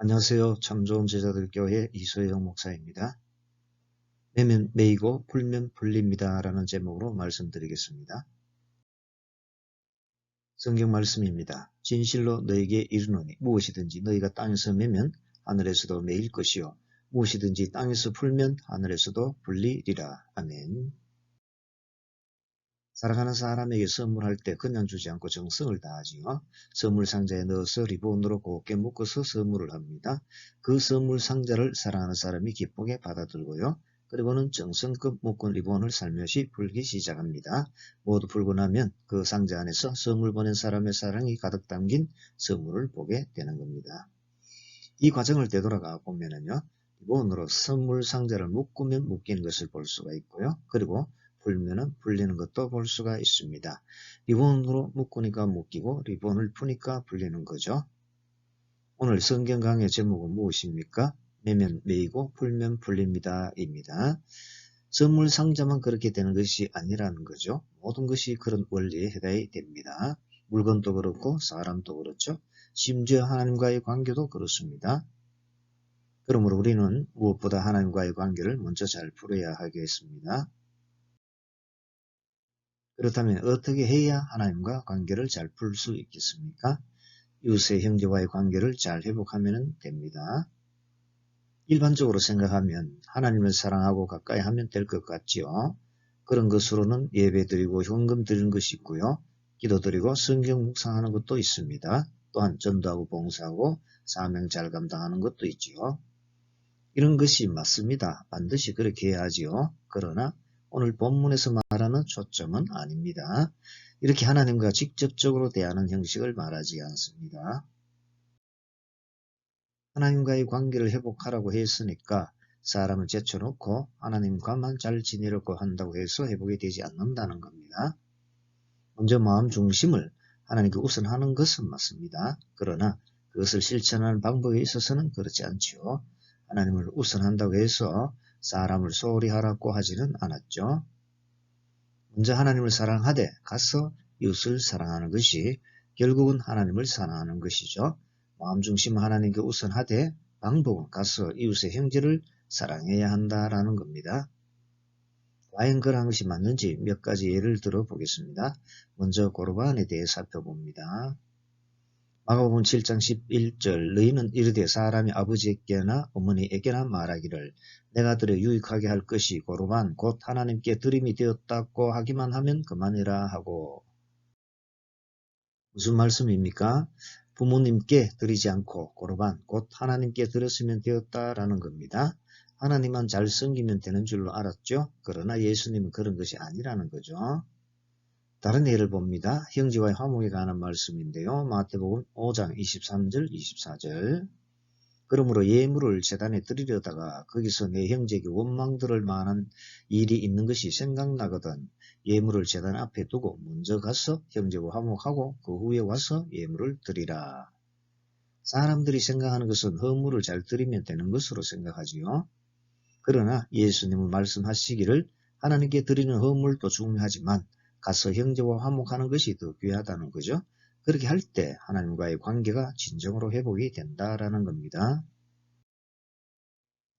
안녕하세요. 참 좋은 제자들 교회 이소영 목사입니다. 매면 매이고 풀면 풀립니다 라는 제목으로 말씀드리겠습니다. 성경 말씀입니다. 진실로 너에게 이르노니 무엇이든지 너희가 땅에서 매면 하늘에서도 매일 것이요 무엇이든지 땅에서 풀면 하늘에서도 풀리리라. 아멘. 사랑하는 사람에게 선물할 때 그냥 주지 않고 정성을 다하지요. 선물 상자에 넣어서 리본으로 곱게 묶어서 선물을 합니다. 그 선물 상자를 사랑하는 사람이 기쁘게 받아들고요. 그리고는 정성껏 묶은 리본을 살며시 풀기 시작합니다. 모두 풀고 나면 그 상자 안에서 선물 보낸 사람의 사랑이 가득 담긴 선물을 보게 되는 겁니다. 이 과정을 되돌아가 보면은요. 리본으로 선물 상자를 묶으면 묶이는 것을 볼 수가 있고요. 그리고 풀면은 풀리는 것도 볼 수가 있습니다. 리본으로 묶으니까 묶이고 리본을 푸니까 풀리는 거죠. 오늘 성경 강의 제목은 무엇입니까? 매면 매이고 풀면 풀립니다 입니다. 선물 상자만 그렇게 되는 것이 아니라는 거죠. 모든 것이 그런 원리에 해당이 됩니다. 물건도 그렇고 사람도 그렇죠. 심지어 하나님과의 관계도 그렇습니다. 그러므로 우리는 무엇보다 하나님과의 관계를 먼저 잘 풀어야 하겠습니다. 그렇다면 어떻게 해야 하나님과 관계를 잘 풀 수 있겠습니까? 이웃의 형제와의 관계를 잘 회복하면 됩니다. 일반적으로 생각하면 하나님을 사랑하고 가까이 하면 될 것 같지요. 그런 것으로는 예배 드리고 현금 드리는 것이 있고요. 기도 드리고 성경 묵상하는 것도 있습니다. 또한 전도하고 봉사하고 사명 잘 감당하는 것도 있지요. 이런 것이 맞습니다. 반드시 그렇게 해야지요. 그러나 오늘 본문에서 말하는 초점은 아닙니다. 이렇게 하나님과 직접적으로 대하는 형식을 말하지 않습니다. 하나님과의 관계를 회복하라고 했으니까 사람을 제쳐놓고 하나님과만 잘 지내려고 한다고 해서 회복이 되지 않는다는 겁니다. 먼저 마음 중심을 하나님께 우선하는 것은 맞습니다. 그러나 그것을 실천하는 방법에 있어서는 그렇지 않지요. 하나님을 우선한다고 해서 사람을 소홀히 하라고 하지는 않았죠. 먼저 하나님을 사랑하되 가서 이웃을 사랑하는 것이 결국은 하나님을 사랑하는 것이죠. 마음 중심 하나님께 우선하되 방법은 가서 이웃의 형제를 사랑해야 한다라는 겁니다. 과연 그러한 것이 맞는지 몇 가지 예를 들어 보겠습니다. 먼저 고르반에 대해 살펴봅니다. 마가복음 7장 11절 너희는 이르되 사람이 아버지에게나 어머니에게나 말하기를 내가 드려 유익하게 할 것이 고르반 곧 하나님께 드림이 되었다고 하기만 하면 그만이라 하고. 무슨 말씀입니까? 부모님께 드리지 않고 고르반 곧 하나님께 드렸으면 되었다라는 겁니다. 하나님만 잘 섬기면 되는 줄로 알았죠. 그러나 예수님은 그런 것이 아니라는 거죠. 다른 예를 봅니다. 형제와의 화목에 관한 말씀인데요. 마태복음 5장 23절 24절 그러므로 예물을 제단에 드리려다가 거기서 내 형제에게 원망 들을 만한 일이 있는 것이 생각나거든 예물을 제단 앞에 두고 먼저 가서 형제와 화목하고 그 후에 와서 예물을 드리라. 사람들이 생각하는 것은 헌물을 잘 드리면 되는 것으로 생각하지요. 그러나 예수님은 말씀하시기를 하나님께 드리는 헌물도 중요하지만 가서 형제와 화목하는 것이 더 귀하다는 거죠. 그렇게 할 때 하나님과의 관계가 진정으로 회복이 된다라는 겁니다.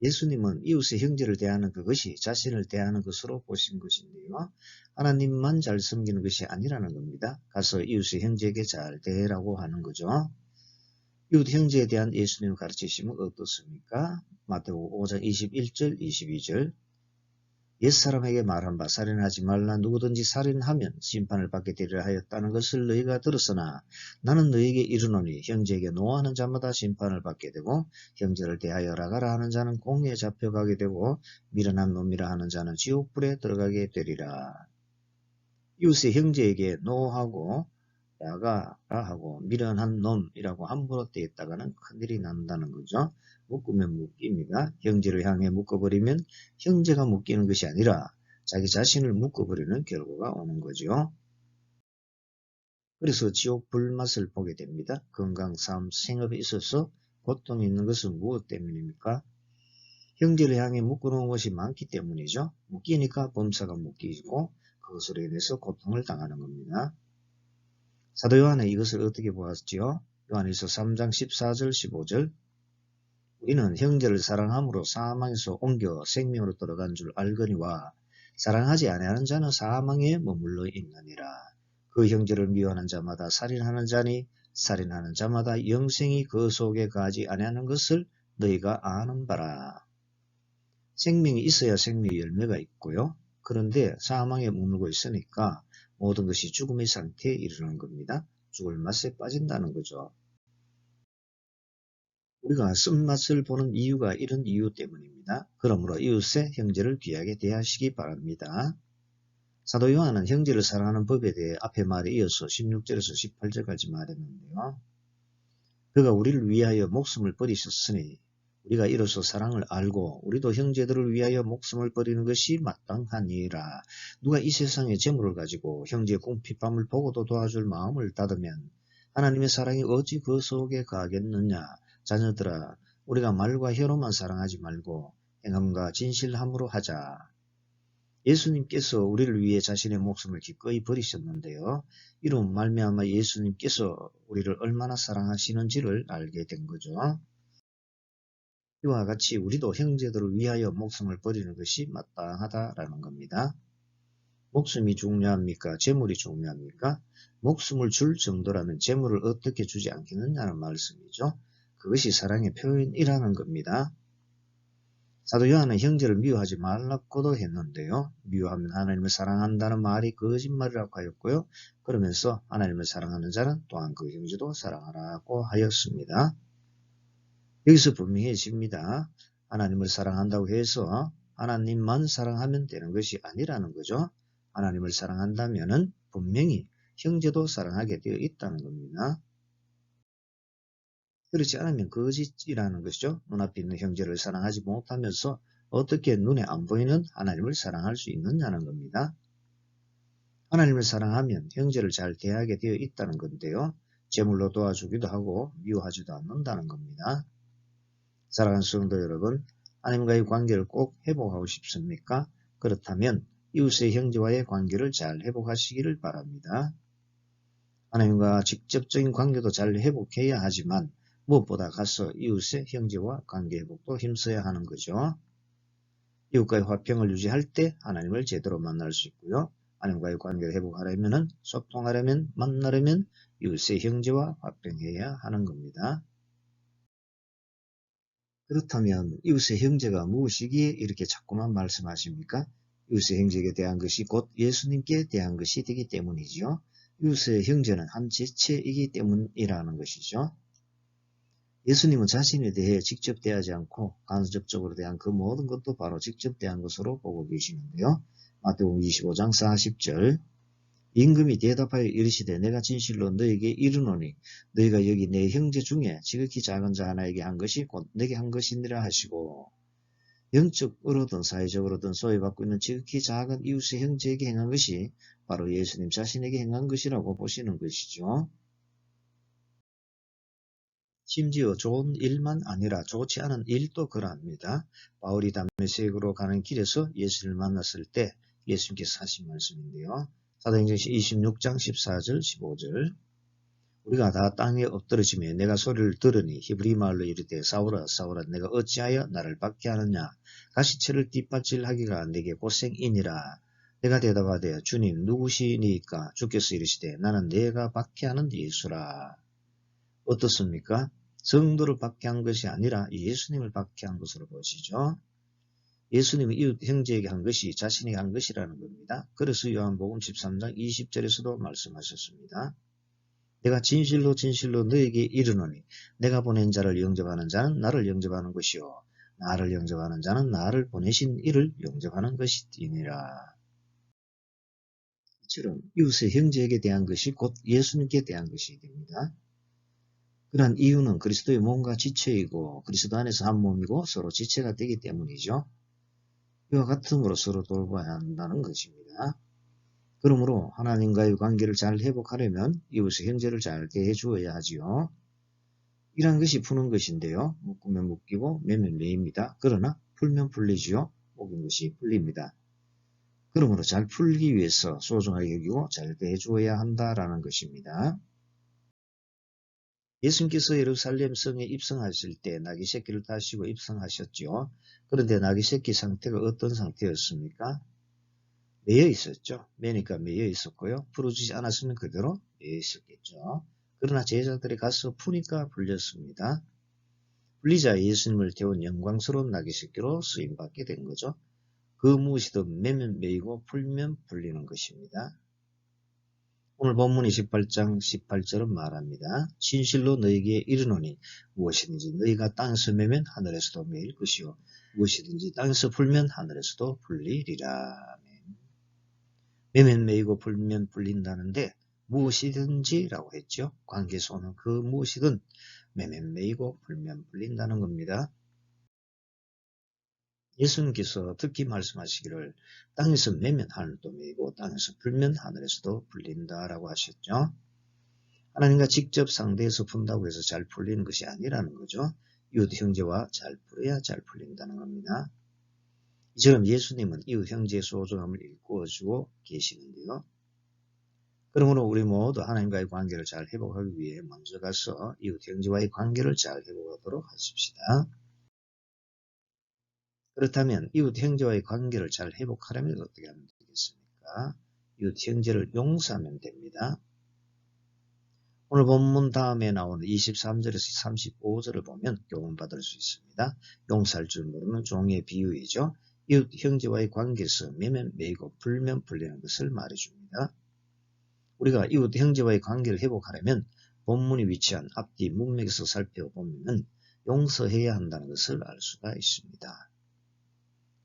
예수님은 이웃의 형제를 대하는 그것이 자신을 대하는 것으로 보신 것인데요. 하나님만 잘 섬기는 것이 아니라는 겁니다. 가서 이웃의 형제에게 잘 대하라고 하는 거죠. 이웃 형제에 대한 예수님의 가르치심은 어떻습니까? 마태복음 5장 21절 22절 옛사람에게 말한 바 살인하지 말라 누구든지 살인하면 심판을 받게 되리라 하였다는 것을 너희가 들었으나 나는 너희에게 이르노니 형제에게 노하는 자마다 심판을 받게 되고 형제를 대하여 라가라 하는 자는 공에 잡혀가게 되고 미련한 놈이라 하는 자는 지옥불에 들어가게 되리라. 이웃의 형제에게 노하고 라가라 하고 미련한 놈이라고 함부로 떼었다가는 큰일이 난다는 거죠. 묶으면 묶입니다. 형제를 향해 묶어버리면 형제가 묶이는 것이 아니라 자기 자신을 묶어버리는 결과가 오는 거죠. 그래서 지옥 불맛을 보게 됩니다. 건강, 삶, 생업에 있어서 고통이 있는 것은 무엇 때문입니까? 형제를 향해 묶어놓은 것이 많기 때문이죠. 묶이니까 범사가 묶이고 그것으로 인해서 고통을 당하는 겁니다. 사도 요한은 이것을 어떻게 보았지요? 요한일서 3장 14절 15절 우리는 형제를 사랑함으로 사망에서 옮겨 생명으로 들어간 줄 알거니와 사랑하지 아니하는 자는 사망에 머물러 있느니라. 그 형제를 미워하는 자마다 살인하는 자니 살인하는 자마다 영생이 그 속에 가지 아니하는 것을 너희가 아는 바라. 생명이 있어야 생명의 열매가 있고요. 그런데 사망에 머물고 있으니까 모든 것이 죽음의 상태에 이르는 겁니다. 죽을 맛에 빠진다는 거죠. 우리가 쓴맛을 보는 이유가 이런 이유 때문입니다. 그러므로 이웃의 형제를 귀하게 대하시기 바랍니다. 사도 요한은 형제를 사랑하는 법에 대해 앞에 말에 이어서 16절에서 18절까지 말했는데요. 그가 우리를 위하여 목숨을 버리셨으니 우리가 이로써 사랑을 알고 우리도 형제들을 위하여 목숨을 버리는 것이 마땅하니라. 누가 이 세상의 재물을 가지고 형제의 궁핍함을 보고도 도와줄 마음을 닫으면 하나님의 사랑이 어찌 그 속에 가겠느냐. 자녀들아, 우리가 말과 혀로만 사랑하지 말고 행함과 진실함으로 하자. 예수님께서 우리를 위해 자신의 목숨을 기꺼이 버리셨는데요. 이로 말미암아 예수님께서 우리를 얼마나 사랑하시는지를 알게 된 거죠. 이와 같이 우리도 형제들을 위하여 목숨을 버리는 것이 마땅하다라는 겁니다. 목숨이 중요합니까? 재물이 중요합니까? 목숨을 줄 정도라면 재물을 어떻게 주지 않겠느냐는 말씀이죠. 그것이 사랑의 표현이라는 겁니다. 사도 요한은 형제를 미워하지 말라고도 했는데요. 미워하면 하나님을 사랑한다는 말이 거짓말이라고 하였고요. 그러면서 하나님을 사랑하는 자는 또한 그 형제도 사랑하라고 하였습니다. 여기서 분명해집니다. 하나님을 사랑한다고 해서 하나님만 사랑하면 되는 것이 아니라는 거죠. 하나님을 사랑한다면 분명히 형제도 사랑하게 되어 있다는 겁니다. 그렇지 않으면 거짓이라는 것이죠. 눈앞에 있는 형제를 사랑하지 못하면서 어떻게 눈에 안 보이는 하나님을 사랑할 수 있느냐는 겁니다. 하나님을 사랑하면 형제를 잘 대하게 되어 있다는 건데요. 제물로 도와주기도 하고 미워하지도 않는다는 겁니다. 사랑하는 성도 여러분, 하나님과의 관계를 꼭 회복하고 싶습니까? 그렇다면 이웃의 형제와의 관계를 잘 회복하시기를 바랍니다. 하나님과 직접적인 관계도 잘 회복해야 하지만 무엇보다 가서 이웃의 형제와 관계 회복도 힘써야 하는 거죠. 이웃과의 화평을 유지할 때 하나님을 제대로 만날 수 있고요. 하나님과의 관계를 회복하려면, 소통하려면, 만나려면 이웃의 형제와 화평해야 하는 겁니다. 그렇다면 이웃의 형제가 무엇이기에 이렇게 자꾸만 말씀하십니까? 이웃의 형제에 대한 것이 곧 예수님께 대한 것이 되기 때문이죠. 이웃의 형제는 한 지체이기 때문이라는 것이죠. 예수님은 자신에 대해 직접 대하지 않고 간접적으로 대한 그 모든 것도 바로 직접 대한 것으로 보고 계시는데요. 마태복음 25장 40절 임금이 대답하여 이르시되 내가 진실로 너에게 이르노니 너희가 여기 내 형제 중에 지극히 작은 자 하나에게 한 것이 곧 내게 한 것이니라 하시고 영적으로든 사회적으로든 소외받고 있는 지극히 작은 이웃의 형제에게 행한 것이 바로 예수님 자신에게 행한 것이라고 보시는 것이죠. 심지어 좋은 일만 아니라 좋지 않은 일도 그러합니다. 바울이 담메색으로 가는 길에서 예수를 만났을 때 예수님께서 하신 말씀인데요. 사도행전 26장 14절 15절 우리가 다 땅에 엎드러지며 내가 소리를 들으니 히브리 말로 이르되 사울아 사울아 내가 어찌하여 나를 박해하느냐 가시체를 뒷받질하기가 내게 고생이니라. 내가 대답하되 주님 누구시니까 주께서 이르시되 나는 내가 박해하는 예수라. 어떻습니까? 성도를 박해한 것이 아니라 예수님을 박해한 것으로 보시죠. 예수님은 이웃 형제에게 한 것이 자신에게 한 것이라는 겁니다. 그래서 요한복음 13장 20절에서도 말씀하셨습니다. 내가 진실로 진실로 너에게 이르노니 내가 보낸 자를 영접하는 자는 나를 영접하는 것이요 나를 영접하는 자는 나를 보내신 이를 영접하는 것이니라. 이처럼 이웃의 형제에게 대한 것이 곧 예수님께 대한 것이 됩니다. 그러한 이유는 그리스도의 몸과 지체이고 그리스도 안에서 한 몸이고 서로 지체가 되기 때문이죠. 이와 같음으로 서로 돌봐야 한다는 것입니다. 그러므로 하나님과의 관계를 잘 회복하려면 이웃의 형제를 잘 대해 주어야 하지요. 이러한 것이 푸는 것인데요. 묶으면 묶이고 매면 매입니다. 그러나 풀면 풀리지요. 묶인 것이 풀립니다. 그러므로 잘 풀기 위해서 소중하게 여기고 잘 대해 주어야 한다라는 것입니다. 예수님께서 예루살렘 성에 입성하실 때 나귀 새끼를 타시고 입성하셨지요. 그런데 나귀 새끼 상태가 어떤 상태였습니까? 매여 있었죠. 매니까 매여 있었고요. 풀어주지 않았으면 그대로 매여 있었겠죠. 그러나 제자들이 가서 푸니까 풀렸습니다. 풀리자 예수님을 태운 영광스러운 나귀 새끼로 쓰임받게 된 거죠. 그 무엇이든 매면 매이고 풀면 풀리는 것입니다. 오늘 본문 28장 18절은 말합니다. 진실로 너희에게 이르노니 무엇이든지 너희가 땅에서 매면 하늘에서도 매일 것이요 무엇이든지 땅에서 풀면 하늘에서도 풀리리라. 매면 매이고 풀면 풀린다는데 무엇이든지라고 했죠. 관계에서 오는 그 무엇이든 매면 매이고 풀면 풀린다는 겁니다. 예수님께서 특히 말씀하시기를 땅에서 매면 하늘도 매이고 땅에서 풀면 하늘에서도 풀린다라고 하셨죠. 하나님과 직접 상대해서 푼다고 해서 잘 풀리는 것이 아니라는 거죠. 이웃 형제와 잘 풀어야 잘 풀린다는 겁니다. 이처럼 예수님은 이웃 형제의 소중함을 일구어주고 계시는데요. 그러므로 우리 모두 하나님과의 관계를 잘 회복하기 위해 먼저 가서 이웃 형제와의 관계를 잘 회복하도록 하십시다. 그렇다면 이웃 형제와의 관계를 잘 회복하려면 어떻게 하면 되겠습니까? 이웃 형제를 용서하면 됩니다. 오늘 본문 다음에 나오는 23절에서 35절을 보면 교훈받을 수 있습니다. 용서할 줄 모르는 종의 비유이죠. 이웃 형제와의 관계에서 매면 매이고 풀면 풀리는 것을 말해줍니다. 우리가 이웃 형제와의 관계를 회복하려면 본문이 위치한 앞뒤 문맥에서 살펴보면 용서해야 한다는 것을 알 수가 있습니다.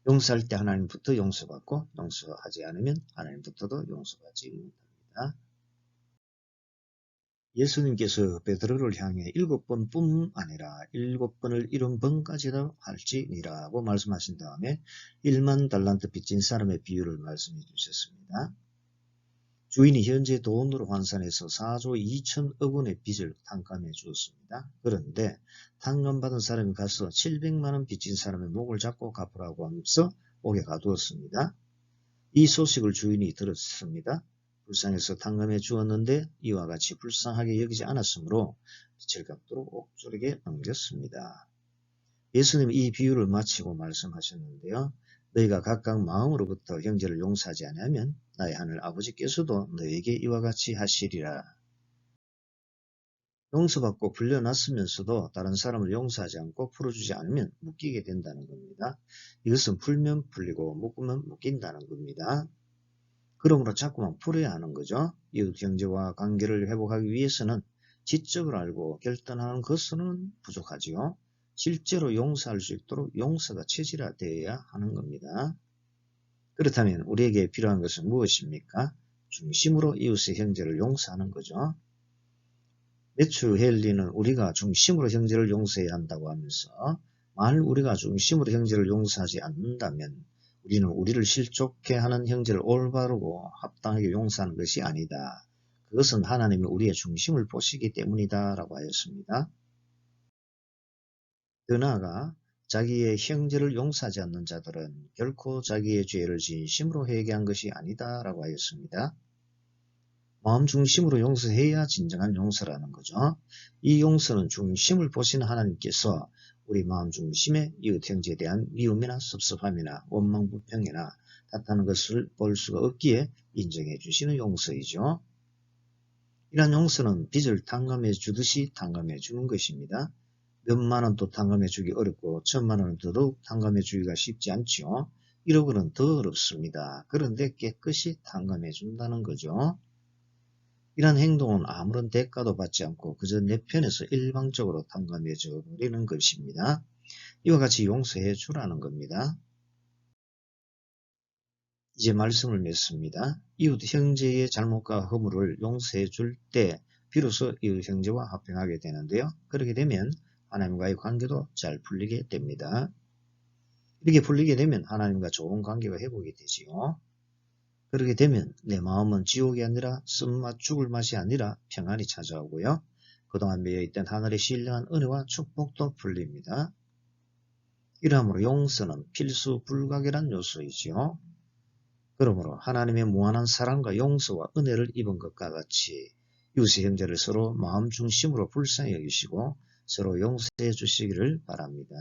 용서할 때 하나님부터 용서받고 용서하지 않으면 하나님부터도 용서받지 못합니다. 예수님께서 베드로를 향해 7번뿐 아니라 7번을 70번까지도 할지니라고 말씀하신 다음에 1만 달란트 빚진 사람의 비유를 말씀해 주셨습니다. 주인이 현재 돈으로 환산해서 4조 2천억 원의 빚을 탕감해 주었습니다. 그런데 탕감받은 사람이 가서 700만 원 빚진 사람의 목을 잡고 갚으라고 하면서 옥에 가두었습니다. 이 소식을 주인이 들었습니다. 불쌍해서 탕감해 주었는데 이와 같이 불쌍하게 여기지 않았으므로 빚을 갚도록 옥졸에게 넘겼습니다. 예수님이 이 비유를 마치고 말씀하셨는데요. 너희가 각각 마음으로부터 형제를 용서하지 않으면 나의 하늘 아버지께서도 너희에게 이와 같이 하시리라. 용서받고 풀려났으면서도 다른 사람을 용서하지 않고 풀어주지 않으면 묶이게 된다는 겁니다. 이것은 풀면 풀리고 묶으면 묶인다는 겁니다. 그러므로 자꾸만 풀어야 하는 거죠. 이웃 형제와 관계를 회복하기 위해서는 지적을 알고 결단하는 것은 부족하지요. 실제로 용서할 수 있도록 용서가 체질화되어야 하는 겁니다. 그렇다면 우리에게 필요한 것은 무엇입니까? 중심으로 이웃의 형제를 용서하는 거죠. 매튜 헨리는 우리가 중심으로 형제를 용서해야 한다고 하면서 만일 우리가 중심으로 형제를 용서하지 않는다면 우리는 우리를 실족해 하는 형제를 올바르고 합당하게 용서하는 것이 아니다. 그것은 하나님이 우리의 중심을 보시기 때문이다 라고 하였습니다. 더 나아가 자기의 형제를 용서하지 않는 자들은 결코 자기의 죄를 진심으로 회개한 것이 아니다 라고 하였습니다. 마음 중심으로 용서해야 진정한 용서라는 거죠. 이 용서는 중심을 보시는 하나님께서 우리 마음 중심에 이웃 형제에 대한 미움이나 섭섭함이나 원망 불평이나 탓하는 것을 볼 수가 없기에 인정해 주시는 용서이죠. 이러한 용서는 빚을 탕감해 주듯이 탕감해 주는 것입니다. 몇만 원도 탕감해 주기 어렵고 1000만 원은 더더욱 탕감해 주기가 쉽지 않죠. 1억 원은 더 어렵습니다. 그런데 깨끗이 탕감해 준다는 거죠. 이런 행동은 아무런 대가도 받지 않고 그저 내 편에서 일방적으로 탕감해 줘 버리는 것입니다. 이와 같이 용서해 주라는 겁니다. 이제 말씀을 맺습니다. 이웃 형제의 잘못과 허물을 용서해 줄 때 비로소 이웃 형제와 화평하게 되는데요. 그렇게 되면 하나님과의 관계도 잘 풀리게 됩니다. 이렇게 풀리게 되면 하나님과 좋은 관계가 회복이 되지요. 그렇게 되면 내 마음은 지옥이 아니라 쓴맛 죽을 맛이 아니라 평안이 찾아오고요. 그동안 매여있던 하늘의 신령한 은혜와 축복도 풀립니다. 이러므로 용서는 필수 불가결한 요소이지요. 그러므로 하나님의 무한한 사랑과 용서와 은혜를 입은 것과 같이 이웃의 형제를 서로 마음 중심으로 불쌍히 여기시고 서로 용서해 주시기를 바랍니다.